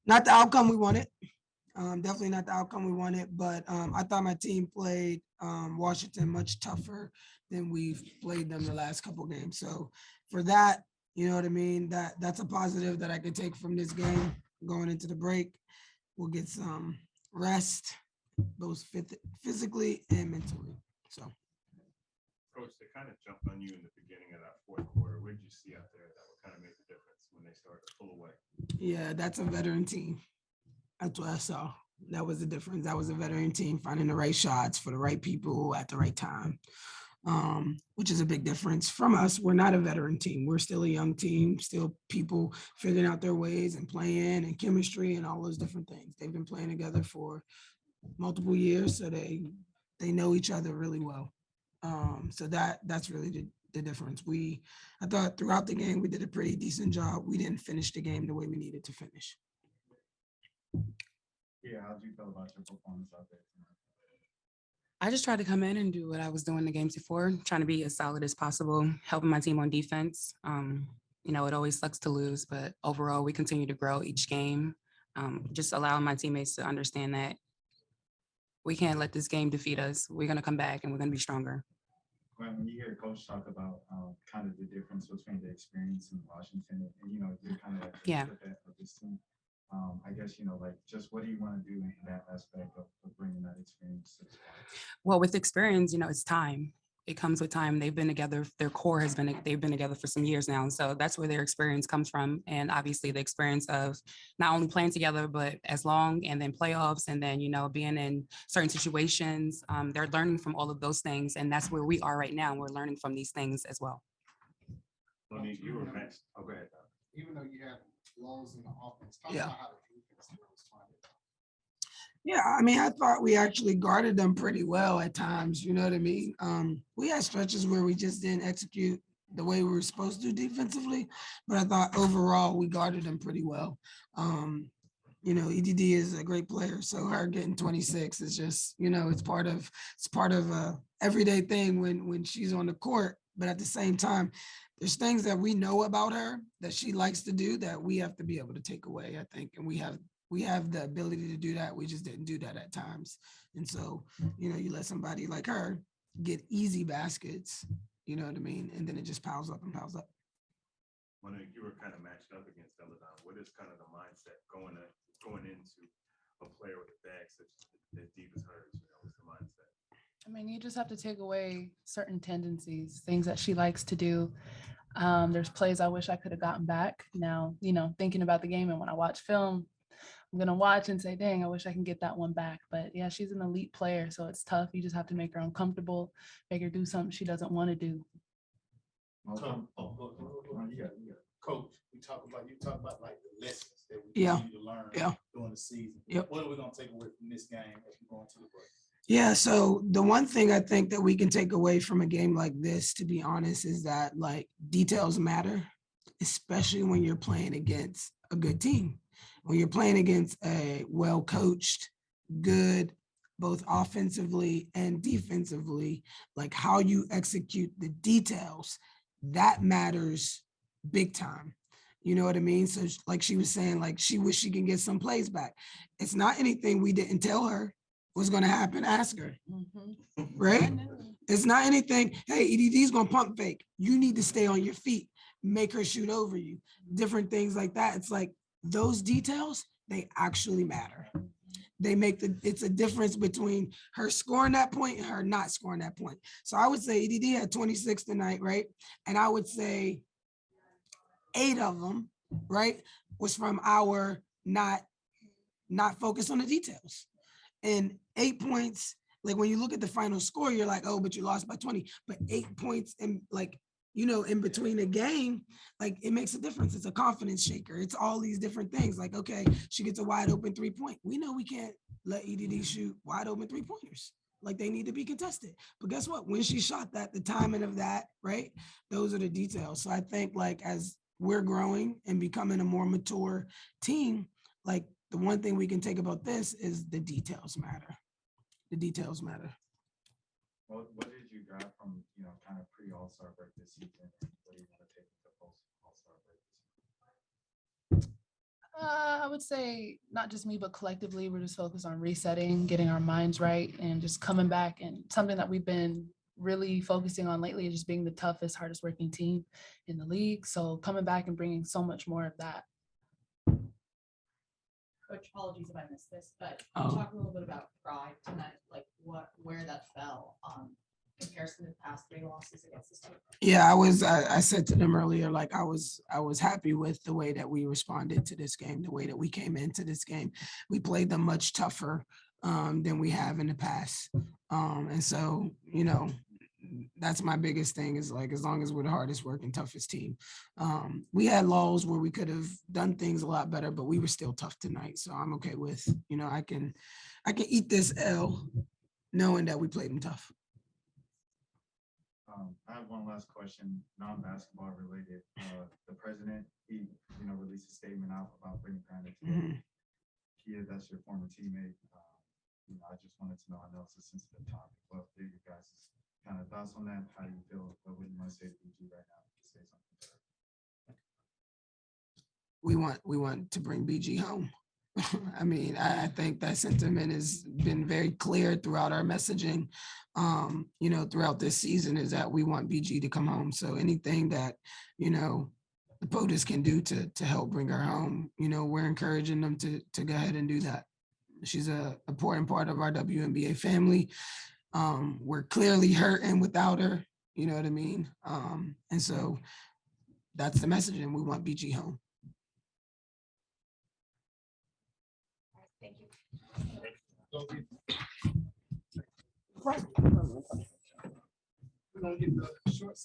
Not the outcome we wanted. Definitely not the outcome we wanted, but I thought my team played Washington much tougher than we've played them the last couple of games. So for that, you know what I mean? That's a positive that I can take from this game going into the break. We'll get some rest, both physically and mentally. So, Coach, they kind of jumped on you in the beginning of that fourth quarter. What did you see out there that would kind of make the difference when they started to pull away? yeah, that's a veteran team. That's what I saw. That was the difference. That was a veteran team finding the right shots for the right people at the right time, which is a big difference from us. We're not a veteran team. We're still a young team, still people figuring out their ways and playing and chemistry and all those different things. They've been playing together for multiple years, so they know each other really well. So that's really the difference. I thought throughout the game we did a pretty decent job. We didn't finish the game the way we needed to finish. Yeah, how do you feel about your performance out there tonight? I just tried to come in and do what I was doing the games before, trying to be as solid as possible, helping my team on defense. It always sucks to lose, but overall, we continue to grow each game. Just allowing my teammates to understand that we can't let this game defeat us. We're going to come back and we're going to be stronger. When you hear Coach talk about kind of the difference between the experience in Washington and you're kind of like the Yeah. of this team, I guess, like just what do you want to do in that aspect of bringing that experience to the squad? Well, with experience, it's time. It comes with time. They've been together. Their core they've been together for some years now. So that's where their experience comes from. And obviously the experience of not only playing together, but as long and then playoffs and then, being in certain situations. They're learning from all of those things. And that's where we are right now. We're learning from these things as well. Monique, you were next. Oh, go ahead, Doc. Even though you have lows in the offense, talk Yeah. about how the defense was trying to. Yeah, I mean, I thought we actually guarded them pretty well at times. You know what I mean? We had stretches where we just didn't execute the way we were supposed to defensively, but I thought overall we guarded them pretty well. EDD is a great player, so her getting 26 is just, it's part of a everyday thing when she's on the court. But at the same time, there's things that we know about her that she likes to do that we have to be able to take away, I think, and we have the ability to do that. We just didn't do that at times. And so, you let somebody like her get easy baskets, you know what I mean? And then it just piles up and piles up. Monique, you were kind of matched up against Deladon. What is kind of the mindset going into a player with a bag such as deep as hers? What's the mindset? I mean, you just have to take away certain tendencies, things that she likes to do. There's plays I wish I could have gotten back. Now, thinking about the game and when I watch film, I'm going to watch and say, dang, I wish I can get that one back. But yeah, she's an elite player, so it's tough. You just have to make her uncomfortable, make her do something she doesn't want to do. Coach, you talk about like the lessons that we need to learn during the season. Yep. What are we going to take away from this game as we go into the break? Yeah, so the one thing I think that we can take away from a game like this, to be honest, is that like details matter, especially when you're playing against a good team. When you're playing against a well-coached, good, both offensively and defensively, like how you execute the details, that matters big time. You know what I mean? So like she was saying, like she wish she can get some plays back. It's not anything we didn't tell her was going to happen. Ask her, right? It's not anything, hey, EDD's going to pump fake. You need to stay on your feet, make her shoot over you, different things like that. It's like those details, they actually matter. It's a difference between her scoring that point and her not scoring that point. So I would say EDD had 26 tonight, right? And I would say 8 of them, right, was from our not focus on the details. And 8 points, like when you look at the final score, you're like, oh, but you lost by 20. But 8 points in in between a game, like it makes a difference. It's a confidence shaker. It's all these different things. Like, okay, she gets a wide open 3-point. We know we can't let EDD shoot wide open 3-pointers. Like they need to be contested. But guess what? When she shot that, the timing of that, right? Those are the details. So I think like as we're growing and becoming a more mature team, like the one thing we can take about this is the details matter. The details matter. What did you got from, kind of pre-All-Star break this season? What do you want to take to post-All-Star break this season? I would say not just me, but collectively, we're just focused on resetting, getting our minds right, and just coming back. And something that we've been really focusing on lately is just being the toughest, hardest working team in the league. So coming back and bringing so much more of that. Coach, apologies if I missed this, but Oh. talk a little bit about pride tonight, like where that fell in comparison to the past 3 losses against this team. Yeah, I said to them earlier, like I was happy with the way that we responded to this game, the way that we came into this game. We played them much tougher than we have in the past. And so, that's my biggest thing is like, as long as we're the hardest working, toughest team. We had lulls where we could have done things a lot better, but we were still tough tonight. So I'm okay with, I can eat this L knowing that we played them tough. I have one last question, non-basketball related. The president, he, released a statement out about Brittany Griner. Mhm. Kia, that's your former teammate. I just wanted to know, I know it's a sensitive topic, but what are your guys' kind of thoughts on that? How do you feel? What would you want to say to BG right now? Say something to her. We want to bring BG home. I mean, I think that sentiment has been very clear throughout our messaging, throughout this season, is that we want BG to come home. So anything that, the POTUS can do to help bring her home, we're encouraging them to go ahead and do that. She's an important part of our WNBA family. We're clearly hurting without her, you know what I mean? And so that's the messaging. We want BG home. Thank you. We're gonna get the short.